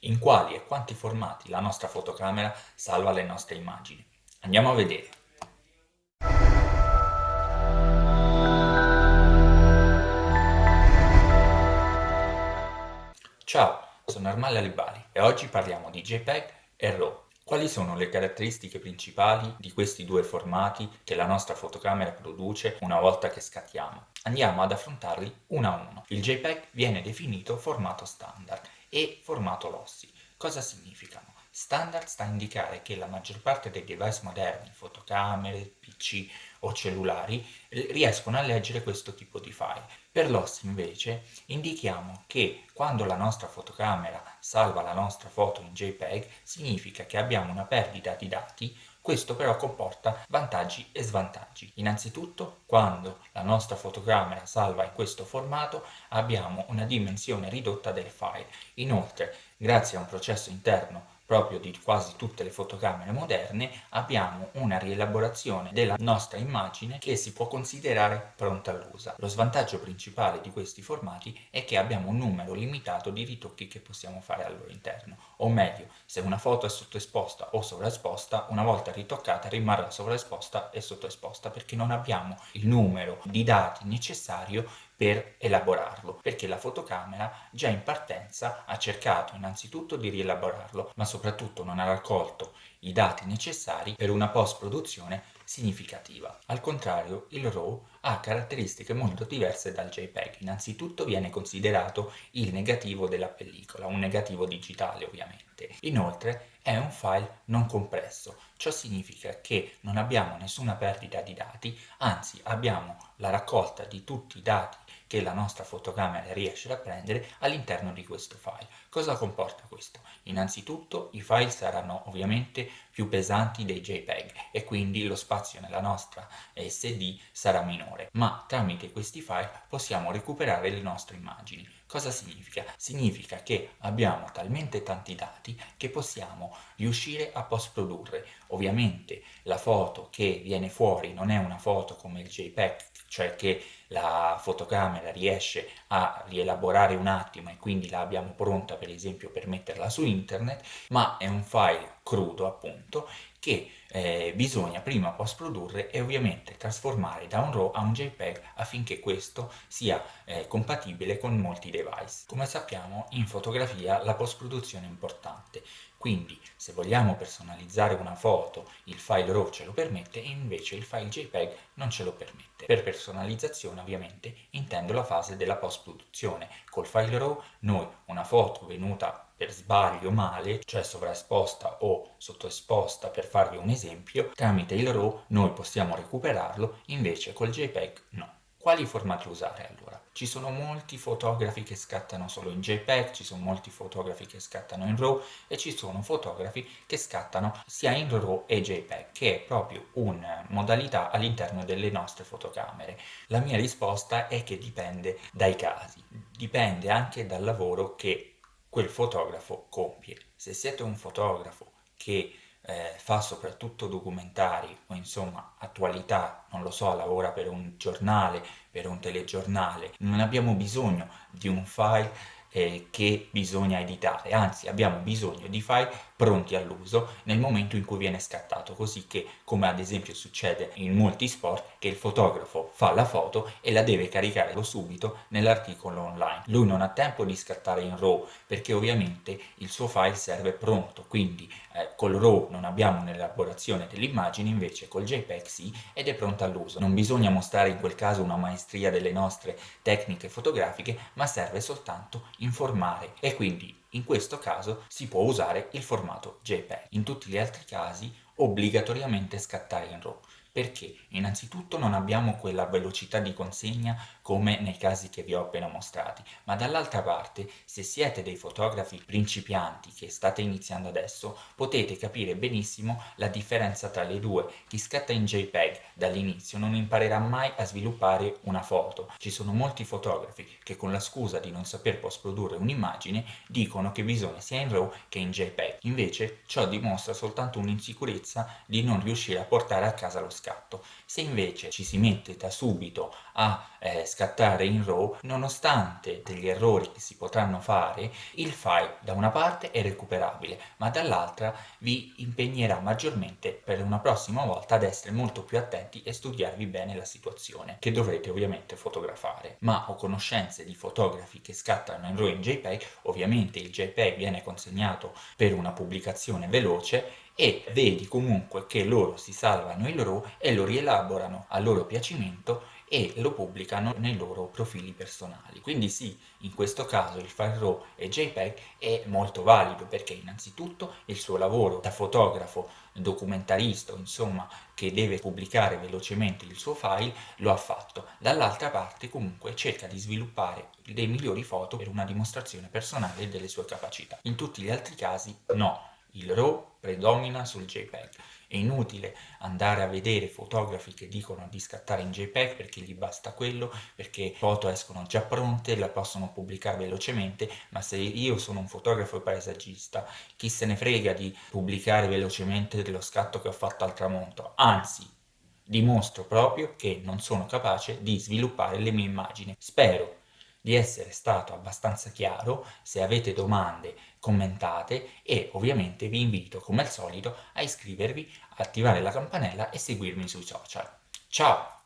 in quali e quanti formati la nostra fotocamera salva le nostre immagini. Andiamo a vedere. Ciao, sono Armale Alibali e oggi parliamo di JPEG e RAW. Quali sono le caratteristiche principali di questi due formati che la nostra fotocamera produce una volta che scattiamo? Andiamo ad affrontarli uno a uno. Il JPEG viene definito formato standard e formato LOSSI. Cosa significano? Standard sta a indicare che la maggior parte dei device moderni, fotocamere, PC o cellulari, riescono a leggere questo tipo di file. Per l'OSSI invece indichiamo che quando la nostra fotocamera salva la nostra foto in JPEG significa che abbiamo una perdita di dati. Questo però comporta vantaggi e svantaggi. Innanzitutto, quando la nostra fotocamera salva in questo formato abbiamo una dimensione ridotta del file. Inoltre, grazie a un processo interno proprio di quasi tutte le fotocamere moderne, abbiamo una rielaborazione della nostra immagine che si può considerare pronta all'uso. Lo svantaggio principale di questi formati è che abbiamo un numero limitato di ritocchi che possiamo fare al loro interno, o meglio, se una foto è sottoesposta o sovraesposta, una volta ritoccata rimarrà sovraesposta e sottoesposta perché non abbiamo il numero di dati necessario per elaborarlo, perché la fotocamera già in partenza ha cercato innanzitutto di rielaborarlo, ma soprattutto non ha raccolto i dati necessari per una post-produzione significativa. Al contrario, il RAW ha caratteristiche molto diverse dal JPEG. Innanzitutto viene considerato il negativo della pellicola, un negativo digitale ovviamente. Inoltre è un file non compresso, ciò significa che non abbiamo nessuna perdita di dati, anzi abbiamo la raccolta di tutti i dati che la nostra fotocamera riesce a prendere all'interno di questo file. Cosa comporta questo? Innanzitutto i file saranno ovviamente più pesanti dei JPEG e quindi lo spazio nella nostra SD sarà minore, ma tramite questi file possiamo recuperare le nostre immagini. Cosa significa? Significa che abbiamo talmente tanti dati che possiamo riuscire a post-produrre. Ovviamente la foto che viene fuori non è una foto come il JPEG, cioè che la fotocamera riesce a rielaborare un attimo e quindi la abbiamo pronta per esempio per metterla su internet, ma è un file crudo appunto che bisogna prima post produrre e ovviamente trasformare da un RAW a un JPEG affinché questo sia compatibile con molti device. Come sappiamo in fotografia la post produzione è importante, quindi se vogliamo personalizzare una foto il file RAW ce lo permette e invece il file JPEG non ce lo permette. Per personalizzazione ovviamente intendo la fase della post produzione. Col file RAW noi una foto venuta per sbaglio male, cioè sovraesposta o sottoesposta per farvi un esempio, tramite il RAW noi possiamo recuperarlo, invece col JPEG no. Quali formati usare allora? Ci sono molti fotografi che scattano solo in JPEG, ci sono molti fotografi che scattano in RAW e ci sono fotografi che scattano sia in RAW e JPEG, che è proprio una modalità all'interno delle nostre fotocamere. La mia risposta è che dipende dai casi, dipende anche dal lavoro che quel fotografo compie. Se siete un fotografo che fa soprattutto documentari o insomma attualità, non lo so, lavora per un giornale, per un telegiornale, non abbiamo bisogno di un file che bisogna editare, anzi abbiamo bisogno di file pronti all'uso nel momento in cui viene scattato, così che, come ad esempio succede in molti sport, che il fotografo fa la foto e la deve caricare subito nell'articolo online. Lui non ha tempo di scattare in RAW perché ovviamente il suo file serve pronto, quindi col RAW non abbiamo un'elaborazione dell'immagine, invece col JPEG sì, ed è pronta all'uso. Non bisogna mostrare in quel caso una maestria delle nostre tecniche fotografiche, ma serve soltanto informare e quindi in questo caso si può usare il formato JPEG. In tutti gli altri casi obbligatoriamente scattare in RAW. Perché? Innanzitutto non abbiamo quella velocità di consegna come nei casi che vi ho appena mostrati, ma dall'altra parte, se siete dei fotografi principianti che state iniziando adesso, potete capire benissimo la differenza tra le due. Chi scatta in JPEG dall'inizio non imparerà mai a sviluppare una foto. Ci sono molti fotografi che con la scusa di non saper post-produrre un'immagine dicono che bisogna sia in RAW che in JPEG. Invece ciò dimostra soltanto un'insicurezza di non riuscire a portare a casa lo scatto. Se invece ci si mette da subito a scattare in RAW, nonostante degli errori che si potranno fare, il file da una parte è recuperabile, ma dall'altra vi impegnerà maggiormente per una prossima volta ad essere molto più attenti e studiarvi bene la situazione, che dovrete ovviamente fotografare. Ma ho conoscenze di fotografi che scattano in RAW e in JPEG, ovviamente il JPEG viene consegnato per una pubblicazione veloce e vedi comunque che loro si salvano il RAW e lo rielaborano a loro piacimento e lo pubblicano nei loro profili personali. Quindi sì, in questo caso il file RAW e JPEG è molto valido perché innanzitutto il suo lavoro da fotografo, documentarista, insomma, che deve pubblicare velocemente il suo file, lo ha fatto. Dall'altra parte comunque cerca di sviluppare le migliori foto per una dimostrazione personale delle sue capacità. In tutti gli altri casi no, il RAW predomina sul JPEG. È inutile andare a vedere fotografi che dicono di scattare in JPEG perché gli basta quello, perché foto escono già pronte, la possono pubblicare velocemente, ma se io sono un fotografo paesaggista, chi se ne frega di pubblicare velocemente lo scatto che ho fatto al tramonto, anzi, dimostro proprio che non sono capace di sviluppare le mie immagini. Spero di essere stato abbastanza chiaro. Se avete domande commentate e ovviamente vi invito come al solito a iscrivervi, attivare la campanella e seguirmi sui social. Ciao!